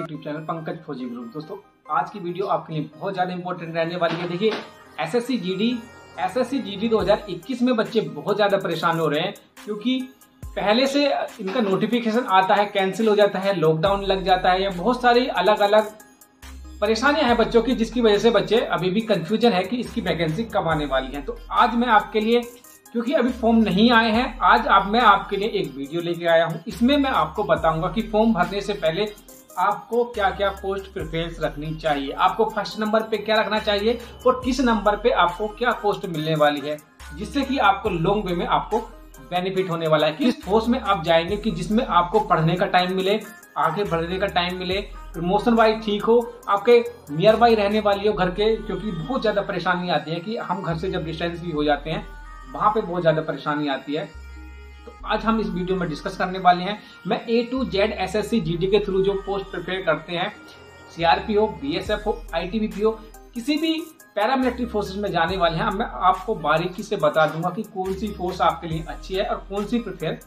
YouTube channel Pankaj फौजी group. दोस्तों आज की वीडियो आपके लिए बहुत ज़्यादा इंपॉर्टेंट रहने वाली है। देखिए एसएससी जीडी 2021 में बच्चे बहुत ज़्यादा परेशान हो रहे हैं क्योंकि पहले से इनका नोटिफिकेशन आता है, कैंसिल हो जाता है, लॉकडाउन लग जाता है या बहुत सारी अलग अलग परेशानियां हैं बच्चों की, जिसकी वजह से बच्चे अभी भी कंफ्यूजन है कि इसकी वैकेंसी कब आने वाली है। तो आज मैं आपके लिए, क्योंकि अभी फॉर्म नहीं आए हैं, आज मैं आपके लिए एक वीडियो लेके आया हूं। इसमें मैं आपको बताऊंगा कि फॉर्म भरने से पहले आपको क्या क्या पोस्ट प्रेफरेंस रखनी चाहिए, आपको फर्स्ट नंबर पे क्या रखना चाहिए और किस नंबर पे आपको क्या पोस्ट मिलने वाली है, जिससे कि आपको लॉन्ग वे में आपको बेनिफिट होने वाला है। किस पोस्ट में आप जाएंगे कि जिसमें आपको पढ़ने का टाइम मिले, आगे बढ़ने का टाइम मिले, प्रमोशन वाइज ठीक हो, आपके नियर बाई रहने वाली हो घर के, क्योंकि बहुत ज्यादा परेशानी आती है कि हम घर से जब डिस्टेंस भी हो जाते हैं वहां पे बहुत ज्यादा परेशानी आती है। तो आज हम इस वीडियो में डिस्कस करने वाले हैं। मैं A to Z SSC GD के थ्रू जो पोस्ट प्रिपेयर करते हैं, सीआरपी हो, बीएसएफ हो, आईटीबीपी हो, किसी भी पैरामिलिट्री फोर्सेस में जाने वाले हैं, मैं आपको बारीकी से बता दूंगा कि कौन सी फोर्स आपके लिए अच्छी है और कौन सी प्रिपेयर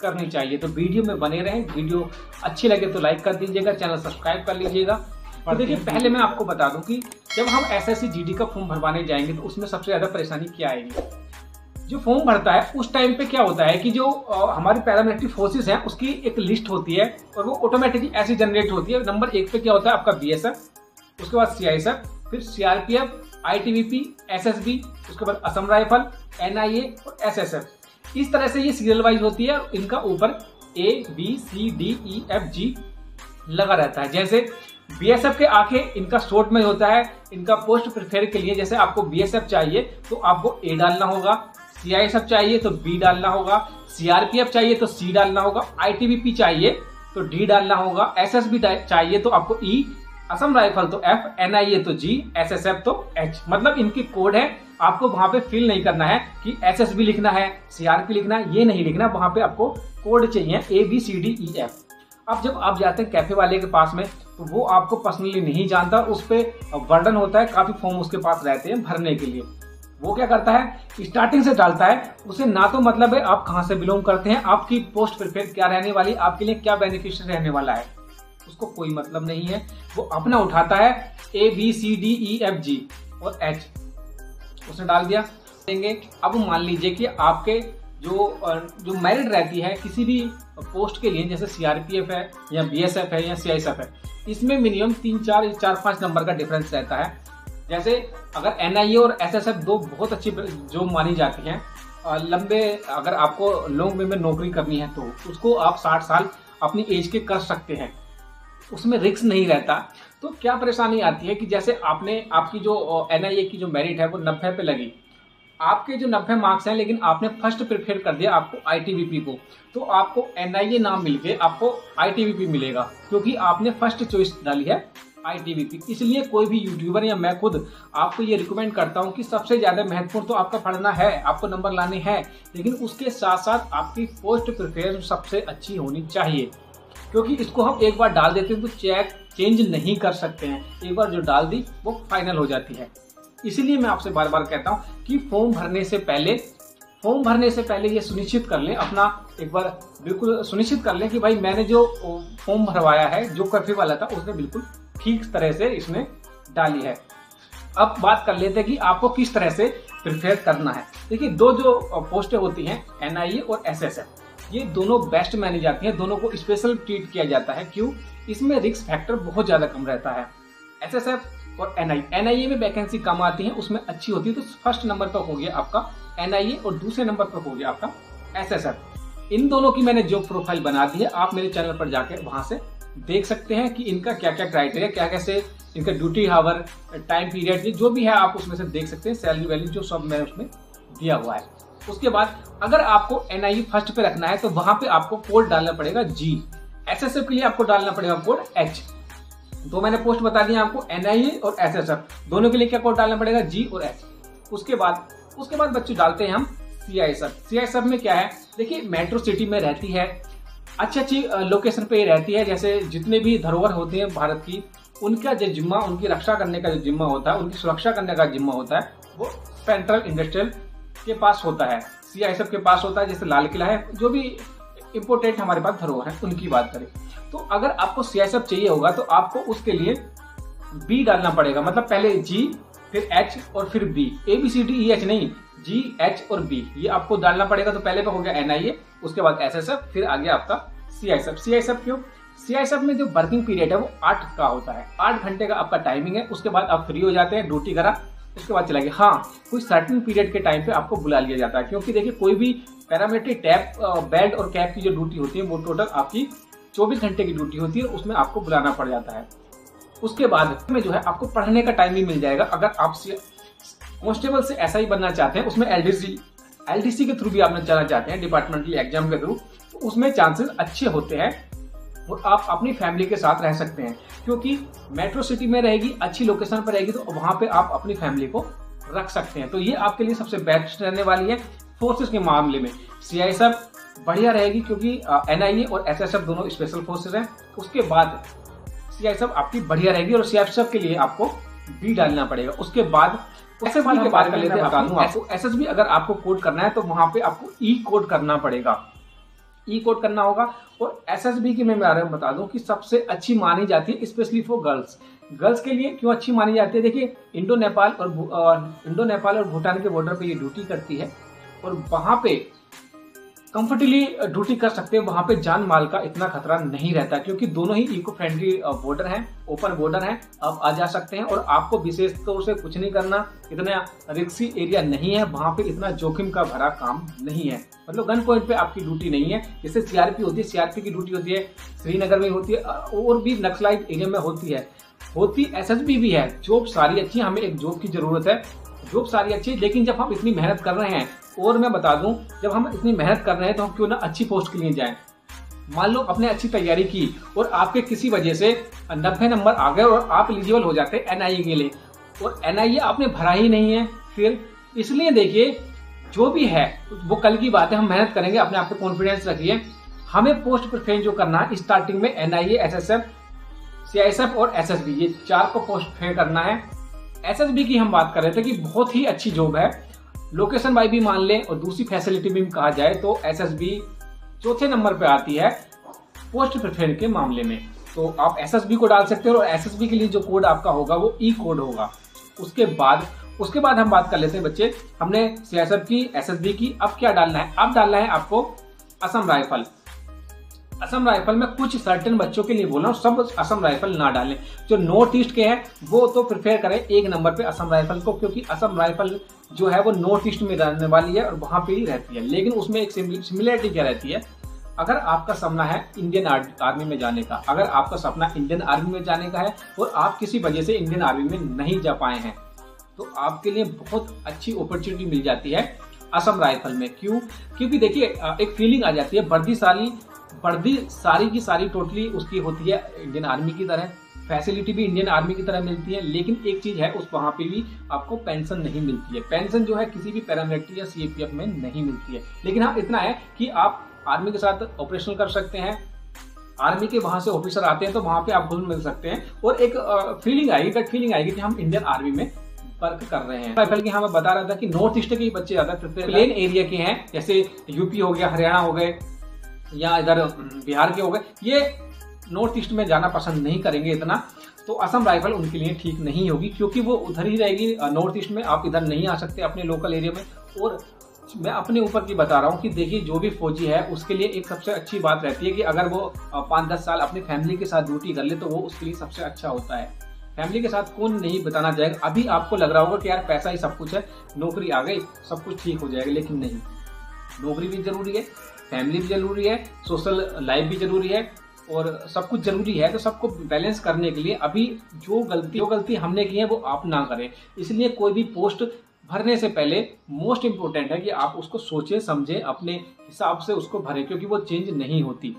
करनी चाहिए। तो वीडियो में बने रहें। वीडियो अच्छी लगे तो लाइक कर दीजिएगा, चैनल सब्सक्राइब कर लीजिएगा। और देखिए पहले मैं आपको बता दूं कि जब हम एसएससी जीडी का फॉर्म भरवाने जाएंगे तो उसमें सबसे ज्यादा परेशानी क्या आएगी। जो फॉर्म भरता है उस टाइम पे क्या होता है कि जो हमारी पैरामिलिट्री फोर्सेस हैं उसकी एक लिस्ट होती है और वो ऑटोमेटिकली ऐसी जनरेट होती है। नंबर 1 पे क्या होता है आपका बीएसएफ, उसके बाद सीआईएसएफ, फिर सीआरपीएफ, आईटीबीपी, एसएसबी, उसके बाद असम राइफल, एनआईए और एसएसएफ। इस तरह से ये सीरियल वाइज होती है और इनका ऊपर ABCDEFG लगा रहता है। जैसे बीएसएफ के आगे इनका शॉर्ट में होता है। इनका पोस्ट प्रिफेयर के लिए जैसे आपको बीएसएफ चाहिए तो आपको A डालना होगा, सीआईएसएफ चाहिए तो B डालना होगा, सीआरपीएफ चाहिए तो C डालना होगा, आईटीबीपी चाहिए तो D डालना होगा, एसएसबी चाहिए तो आपको E, असम राइफल तो F, एनआईए तो G, एसएसएफ तो H। मतलब इनकी कोड है, आपको वहां पे फिल नहीं करना है कि एसएसबी लिखना है, सीआरपी लिखना है, ये नहीं लिखना। वहां पे आपको कोड चाहिए ABCDEF। अब जब आप जाते हैं कैफे वाले के पास में तो वो आपको पर्सनली नहीं जानता, उस पर बर्डन होता है, काफी फॉर्म उसके पास रहते हैं भरने के लिए। वो क्या करता है, स्टार्टिंग से डालता है, उसे ना तो मतलब है आप कहां से बिलोंग करते हैं, आपकी पोस्ट प्रिफेयर क्या रहने वाली, आपके लिए क्या बेनिफिशियल रहने वाला है, उसको कोई मतलब नहीं है। वो अपना उठाता है ABCDEFG और H, उसने डाल दिया देंगे। अब मान लीजिए कि आपके जो मेरिट रहती है किसी भी पोस्ट के लिए, जैसे सीआरपीएफ है या बीएसएफ है या सीआईएसएफ है, इसमें मिनिमम 4-5 नंबर का डिफरेंस रहता है। जैसे अगर एनआईए और एसएसएफ दो बहुत अच्छी जो मानी जाती हैं, लंबे अगर आपको लॉन्ग वे में नौकरी करनी है तो उसको आप 60 साल अपनी एज के कर सकते हैं, उसमें रिस्क नहीं रहता। तो क्या परेशानी आती है कि जैसे आपकी जो एनआईए की जो मेरिट है वो 90 पे लगी, आपके जो 90 मार्क्स हैं, लेकिन आपने फर्स्ट प्रिफेयर कर दिया आपको आईटीबीपी को, तो आपको एनआईए ना मिलके आपको आईटीबीपी मिलेगा, क्योंकि आपने फर्स्ट चॉइस डाली है आईटीबीपी। इसलिए कोई भी यूट्यूबर या मैं खुद आपको ये रिकमेंड करता हूँ कि सबसे ज्यादा महत्वपूर्ण तो आपका पढ़ना है, आपको नंबर लाने हैं, लेकिन उसके साथ साथ आपकी पोस्ट प्रिफरेंस सबसे अच्छी होनी चाहिए। क्योंकि इसको हम एक बार डाल देते हैं तो चेंज नहीं कर सकते हैं, एक बार जो डाल दी वो फाइनल हो जाती है। इसीलिए मैं आपसे बार बार कहता हूं कि फॉर्म भरने से पहले ये सुनिश्चित कर लें, अपना एक बार बिल्कुल सुनिश्चित कर लें कि भाई मैंने जो फॉर्म भरवाया है, जो कर्फ्यू वाला था, उसने बिल्कुल ठीक तरह से इसमें डाली है। अब बात कर लेते हैं कि आपको किस तरह से प्रिपेयर करना है। देखिए दो जो पोस्टें होती हैं एनआईए और एसएसएफ, ये दोनों बेस्ट मानी जाती हैं, दोनों को स्पेशल ट्रीट किया जाता है। क्यों? इसमें रिस्क फैक्टर बहुत ज्यादा कम रहता है। एसएसएफ और एनआईए में वैकेंसी कम आती है, उसमें अच्छी होती है। तो फर्स्ट नंबर पर हो गया आपका एनआईए और दूसरे नंबर पर हो गया आपका एसएसएफ। इन दोनों की मैंने जॉब प्रोफाइल बना दी है, आप मेरे चैनल पर जाकर वहां से देख सकते हैं कि इनका क्या क्या क्राइटेरिया, क्या कैसे इनका ड्यूटी हावर, टाइम पीरियड, जो भी है आप उसमें से देख सकते हैं। सैलरी वैल्यू जो सब मैंने उसमें दिया हुआ है। उसके बाद अगर आपको एनआईए फर्स्ट पे रखना है तो वहां पे आपको कोड डालना पड़ेगा G, एसएसएफ के लिए आपको डालना पड़ेगा कोड H। तो मैंने पोस्ट बता दिया आपको एनआईए और एसएसएफ दोनों के लिए क्या कोड डालना पड़ेगा, G और H। उसके बाद बच्चों डालते हैं हम सीआईएसएफ में क्या है, देखिए मेट्रो सिटी में रहती है, अच्छी लोकेशन पे रहती है। जैसे जितने भी धरोहर होते हैं भारत की, उनका जो जिम्मा, उनकी रक्षा करने का जो जिम्मा होता है, उनकी सुरक्षा करने का जिम्मा होता है, वो सेंट्रल इंडस्ट्रियल के पास होता है, सीआईएसएफ के पास होता है। जैसे लाल किला है, जो भी इंपोर्टेंट हमारे पास धरोहर है उनकी बात करें तो अगर आपको CISF चाहिए होगा तो आपको उसके लिए B डालना पड़ेगा, मतलब पहले G फिर H और फिर B, ABCDEH नहीं, G H और B ये आपको डालना पड़ेगा। तो पहले पे हो गया NIA, उसके बाद SSF, फिर आ गया आपका CISF। CISF क्यों? CISF में जो वर्किंग पीरियड है वो 8 का होता है, 8 घंटे का आपका टाइमिंग है। उसके बाद आप फ्री हो जाते हैं, ड्यूटी करा, उसके बाद चला गया। हाँ, कोई सर्टेन पीरियड के टाइम पे आपको बुला लिया जाता है, क्योंकि देखिए कोई भी पैरामिलिट्री टैप बेल्ट और कैप की जो ड्यूटी होती है वो टोटल आपकी 24 घंटे की ड्यूटी होती है, उसमें आपको बुलाना पड़ जाता है। उसके बाद में जो है आपको पढ़ने का टाइम भी मिल जाएगा। अगर आप कांस्टेबल से SI बनना चाहते हैं, उसमें LDC के थ्रू भी आप चलना चाहते हैं, डिपार्टमेंटल एग्जाम के थ्रू, तो उसमें चांसेस अच्छे होते हैं और आप अपनी फैमिली के साथ रह सकते हैं, क्योंकि मेट्रो सिटी में रहेगी, अच्छी लोकेशन पर रहेगी, तो वहां पे आप अपनी फैमिली को रख सकते हैं। तो ये आपके लिए सबसे बेस्ट रहने वाली है। फोर्सेस के मामले में CISF बढ़िया रहेगी, क्योंकि NIA और SSF दोनों स्पेशल फोर्सेस हैं। उसके बाद CISF आपकी बढ़िया रहेगी और CISF के लिए आपको B डालना पड़ेगा। उसके बाद SSB की बात कर लेते हैं। बता दूं आपको, SSB अगर आपको कोड करना है तो वहां पे आपको E कोड करना पड़ेगा, E कोड करना होगा। और SSB की मैं बारे में बता दूं कि सबसे अच्छी मानी जाती है, स्पेशली फॉर गर्ल्स के लिए। क्यों अच्छी मानी जाती है? देखिए इंडो नेपाल और भूटान के बॉर्डर पे ये ड्यूटी करती है और वहां पे कंफर्टेबली ड्यूटी कर सकते हैं। वहां पे जान माल का इतना खतरा नहीं रहता, क्योंकि दोनों ही इको फ्रेंडली बॉर्डर हैं, ओपन बॉर्डर हैं, आप आ जा सकते हैं और आपको विशेष तौर से कुछ नहीं करना, इतना रिस्की एरिया नहीं है, वहां पे इतना जोखिम का भरा काम नहीं है। मतलब गन पॉइंट पे आपकी ड्यूटी नहीं है, जैसे CRP होती है, CRP की ड्यूटी होती है श्रीनगर में होती है और भी नक्सलाइट एरिया में होती SSB भी है। जॉब सारी अच्छी, हमें एक जॉब की जरूरत है, जॉब सारी अच्छी, लेकिन जब हम इतनी मेहनत कर रहे हैं, और मैं बता दूं जब हम इतनी मेहनत कर रहे हैं तो हम क्यों ना अच्छी पोस्ट के लिए जाएं। मान लो आपने अच्छी तैयारी की और आपके किसी वजह से 90 नंबर आ गए और आप एलिजिबल हो जाते हैं NIA के लिए, और NIA आपने भरा ही नहीं है, फिर इसलिए देखिए जो भी है वो कल की बात है, हम मेहनत करेंगे, अपने आप पे कॉन्फिडेंस रखिए। हमें पोस्ट प्रेफरेंस जो करना है स्टार्टिंग में NIA, SSF, CISF और SSB, ये 4 को पोस्ट प्रेफर करना है। SSB की हम बात कर रहे थे कि बहुत ही अच्छी जॉब है, लोकेशन वाइज भी मान लें और दूसरी फैसिलिटी भी कहा जाए तो SSB चौथे नंबर पे आती है पोस्ट प्रेफरेंस के मामले में। तो आप SSB को डाल सकते हो और SSB के लिए जो कोड आपका होगा वो E कोड होगा। उसके बाद हम बात कर लेते हैं बच्चे, हमने CISF की, SSB की, अब क्या डालना है? अब डालना है आपको असम राइफल। असम राइफल में कुछ सर्टेन बच्चों के लिए बोल रहा हूँ, सब असम राइफल ना डालें। जो नॉर्थ ईस्ट के हैं वो तो प्रिफेयर करें 1 नंबर पे असम राइफल को, क्योंकि असम राइफल जो है वो नॉर्थ ईस्ट में रहने वाली है और वहां पे ही रहती है। लेकिन उसमें एक सिमिलरिटी क्या रहती है, अगर आपका सपना है इंडियन आर्मी में जाने का, अगर आपका सपना इंडियन आर्मी में जाने का है और आप किसी वजह से इंडियन आर्मी में नहीं जा पाए हैं, तो आपके लिए बहुत अच्छी अपॉर्चुनिटी मिल जाती है असम राइफल में। क्यों? क्योंकि देखिए एक फीलिंग आ जाती है, वर्दी सारी की सारी टोटली उसकी होती है इंडियन आर्मी की तरह, फैसिलिटी भी इंडियन आर्मी की तरह मिलती है। लेकिन एक चीज है, उस वहां पे भी आपको पेंशन नहीं मिलती है। पेंशन जो है किसी भी पैरामिलिट्री या CAPF में नहीं मिलती है। लेकिन हाँ इतना है कि आप आर्मी के साथ ऑपरेशन कर सकते हैं, आर्मी के वहां से ऑफिसर आते हैं तो वहां पे आप घुल मिल सकते हैं और एक फीलिंग आएगी, गट फीलिंग आएगी कि हम इंडियन आर्मी में वर्क कर रहे हैं। राइफल की हाँ मैं बता रहा था कि नॉर्थ ईस्ट के बच्चे ज्यादा प्लेन एरिया के हैं, जैसे यूपी हो गया, हरियाणा हो गए या इधर बिहार के हो गए, ये नॉर्थ ईस्ट में जाना पसंद नहीं करेंगे इतना, तो असम राइफल उनके लिए ठीक नहीं होगी, क्योंकि वो उधर ही रहेगी नॉर्थ ईस्ट में, आप इधर नहीं आ सकते अपने लोकल एरिया में। और मैं अपने ऊपर की बता रहा हूँ कि देखिए जो भी फौजी है उसके लिए एक सबसे अच्छी बात रहती है कि अगर वो 5-10 साल अपनी फैमिली के साथ ड्यूटी कर ले तो वो उसके लिए सबसे अच्छा होता है। फैमिली के साथ कौन नहीं बताना चाहेगा। अभी आपको लग रहा होगा कि यार पैसा ही सब कुछ है, नौकरी आ गई सब कुछ ठीक हो जाएगा, लेकिन नहीं, नौकरी भी जरूरी है, फैमिली भी जरूरी है, सोशल लाइफ भी जरूरी है और सब कुछ जरूरी है। तो सबको बैलेंस करने के लिए अभी जो गलती हमने की है वो आप ना करें। इसलिए कोई भी पोस्ट भरने से पहले मोस्ट इंपोर्टेंट है कि आप उसको सोचे समझे, अपने हिसाब से उसको भरें, क्योंकि वो चेंज नहीं होती।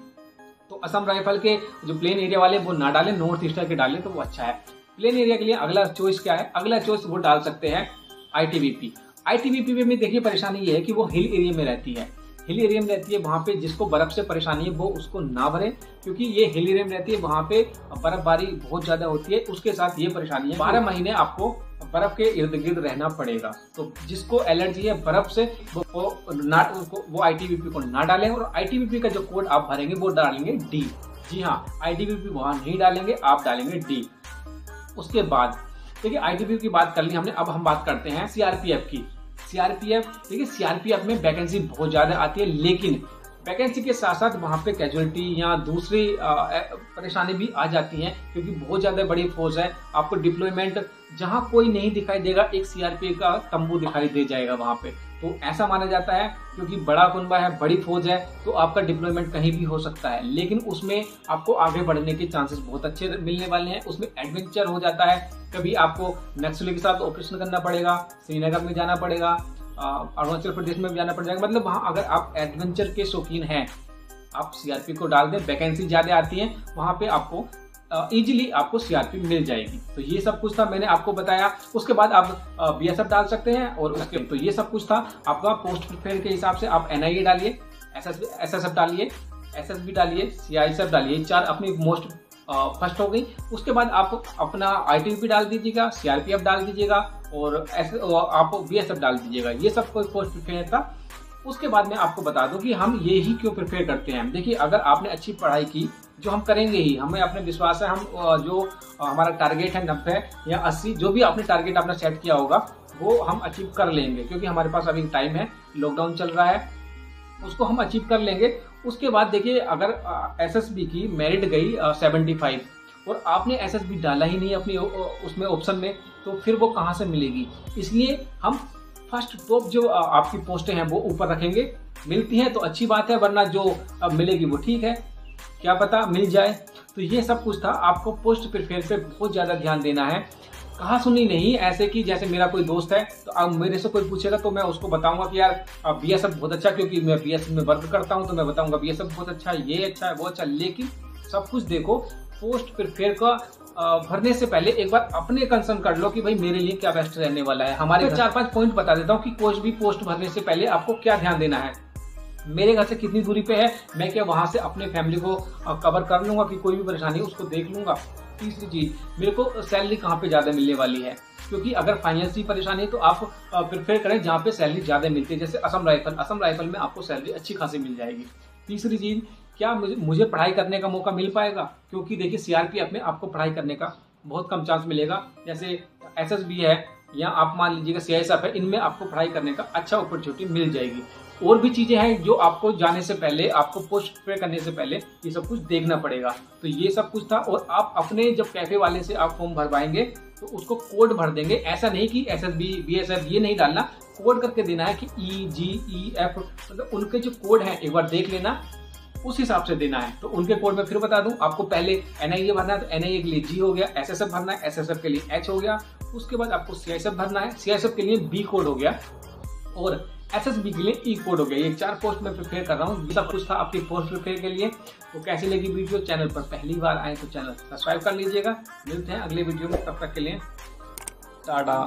तो असम राइफल के जो प्लेन एरिया वाले वो ना डालें, नॉर्थ ईस्टर्न के डालें तो वो अच्छा है। प्लेन एरिया के लिए अगला चॉइस क्या है? अगला चॉइस वो डाल सकते हैं ITBP। ITBP में देखिए परेशानी ये है कि वो हिल एरिया में रहती है, हिल एरिया में रहती है, वहां पे जिसको बर्फ से परेशानी है वो उसको ना भरे, क्योंकि ये हिल एरिया में रहती है, वहां पे बर्फबारी बहुत ज्यादा होती है। उसके साथ ये परेशानी है 12 महीने आपको बर्फ के इर्द गिर्द रहना पड़ेगा। तो जिसको एलर्जी है बर्फ से वो आईटीबीपी को ना डालें, और आईटीबीपी का जो कोड आप भरेंगे वो डालेंगे डी। जी हाँ, आईटीबीपी वहां नहीं डालेंगे, आप डालेंगे डी। उसके बाद देखिए आईटीबीपी की बात कर ली हमने, अब हम बात करते हैं सीआरपीएफ की। सीआरपीएफ देखिए, सीआरपीएफ में वैकेंसी बहुत ज्यादा आती है, लेकिन वैकेंसी के साथ साथ वहां पे कैजुअलिटी या दूसरी परेशानी भी आ जाती हैं, क्योंकि बहुत ज्यादा बड़ी फोर्स है। आपको डिप्लॉयमेंट जहां कोई नहीं दिखाई देगा, एक सीआरपीएफ का तंबू दिखाई दे जाएगा वहां पे। तो ऐसा माना जाता है क्योंकि बड़ा कुनबा है, बड़ी फौज है, तो आपका डिप्लॉयमेंट कहीं भी हो सकता है, लेकिन उसमें आपको आगे बढ़ने के चांसेस बहुत अच्छे मिलने वाले हैं। उसमें एडवेंचर हो जाता है, कभी आपको नक्सली के साथ ऑपरेशन करना पड़ेगा, श्रीनगर में जाना पड़ेगा, अरुणाचल प्रदेश में भी जाना पड़ जाएगा। मतलब वहां अगर आप एडवेंचर के शौकीन हैं, आप सीआरपी को डाल दें, वैकेंसी ज्यादा आती है, वहां पे आपको इजीली आपको सीआरपी मिल जाएगी। तो ये सब कुछ था, मैंने आपको बताया। उसके बाद आप बीएसएफ डाल सकते हैं, और उसके तो ये सब कुछ था आपका पोस्ट प्रिफेयर के हिसाब से। आप एनआईए डालिए, एसएसएफ डालिए, एसएसबी डालिए, सीआईएसएफ डालिए, 4 अपनी मोस्ट फर्स्ट हो गई। उसके बाद आप अपना आईटीबीपी डाल दीजिएगा, सीआरपीएफ डाल दीजिएगा, और आप बीएसएफ डाल दीजिएगा। ये सब कोई पोस्ट प्रिफेयर था। उसके बाद मैं आपको बता दूं कि हम ये ही क्यों प्रिफेयर करते हैं। देखिए, अगर आपने अच्छी पढ़ाई की, जो हम करेंगे ही, हमें अपने विश्वास है, हम जो हमारा टारगेट है 90 या 80, जो भी आपने टारगेट अपना सेट किया होगा वो हम अचीव कर लेंगे, क्योंकि हमारे पास अभी टाइम है, लॉकडाउन चल रहा है, उसको हम अचीव कर लेंगे। उसके बाद देखिए, अगर एसएसबी की मेरिट गई 75 और आपने एसएसबी डाला ही नहीं अपनी उसमें ऑप्शन में, तो फिर वो कहाँ से मिलेगी। इसलिए हम फर्स्ट टॉप जो आपकी पोस्टें हैं वो ऊपर रखेंगे। मिलती हैं तो अच्छी बात है, वरना जो मिलेगी वो ठीक है, क्या पता मिल जाए। तो ये सब कुछ था। आपको पोस्ट प्रिफेयर पे बहुत ज्यादा ध्यान देना है, कहा सुनी नहीं। ऐसे कि जैसे मेरा कोई दोस्त है, तो अब मेरे से कोई पूछेगा तो मैं उसको बताऊंगा कि यार बीएसएफ बहुत अच्छा, क्योंकि मैं बीएसएफ में वर्क करता हूं, तो मैं बताऊंगा बीएसएफ बहुत अच्छा, ये अच्छा है, वो अच्छा। लेकिन सब कुछ देखो, पोस्ट प्रिफेयर का भरने से पहले एक बार अपने कंसर्न कर लो कि भाई मेरे लिए क्या बेस्ट रहने वाला है। हमारे 4-5 पॉइंट बता देता हूँ कि कोई भी पोस्ट भरने से पहले आपको क्या ध्यान देना है। मेरे घर से कितनी दूरी पे है, मैं क्या वहां से अपने फैमिली को कवर कर लूंगा कि कोई भी परेशानी उसको देख लूंगा। तीसरी चीज, मेरे को सैलरी कहाँ पे ज्यादा मिलने वाली है, क्योंकि अगर फाइनेंशियल परेशानी है तो आप प्रिफेयर करें जहाँ पे सैलरी ज्यादा मिलती है, जैसे असम राइफल में आपको सैलरी अच्छी खासी मिल जाएगी। तीसरी चीज, क्या मुझे पढ़ाई करने का मौका मिल पाएगा, क्योंकि देखिए सीआरपीएफ में आपको पढ़ाई करने का बहुत कम चांस मिलेगा। जैसे एसएसबी है या आप मान लीजिएगा सीआईएसएफ है, इनमें आपको पढ़ाई करने का अच्छा अपॉर्चुनिटी मिल जाएगी। और भी चीजें हैं जो आपको जाने से पहले, आपको पोस्ट प्रिफेयर करने से पहले ये सब कुछ देखना पड़ेगा। तो ये सब कुछ था। और आप अपने जब कैफे वाले से आप फॉर्म भरवाएंगे तो उसको कोड भर देंगे। ऐसा नहीं कि एसएसबी बीएसएफ ये नहीं डालना, कोड करके देना है कि EGEF, मतलब उनके जो कोड है एक बार देख लेना, उस हिसाब से देना है। तो उनके कोड में फिर बता दूं, आपको पहले एनआईए भरना है तो एनआईए के लिए G हो गया, एसएसएफ भरना है, एसएसएफ के लिए H हो गया। उसके बाद आपको सीआईएसएफ भरना है, सीआईएसएफ के लिए B कोड हो गया, और एसएसबी के लिए E कोड हो गया। ये 4 पोस्ट में प्रिफेयर कर रहा हूँ। ये सब कुछ था आपकी पोस्ट प्रिफेयर के लिए। तो कैसी लगी वीडियो, चैनल पर पहली बार आए तो चैनल सब्सक्राइब कर लीजिएगा। मिलते हैं अगले वीडियो में, तब तक के लिए टाटा।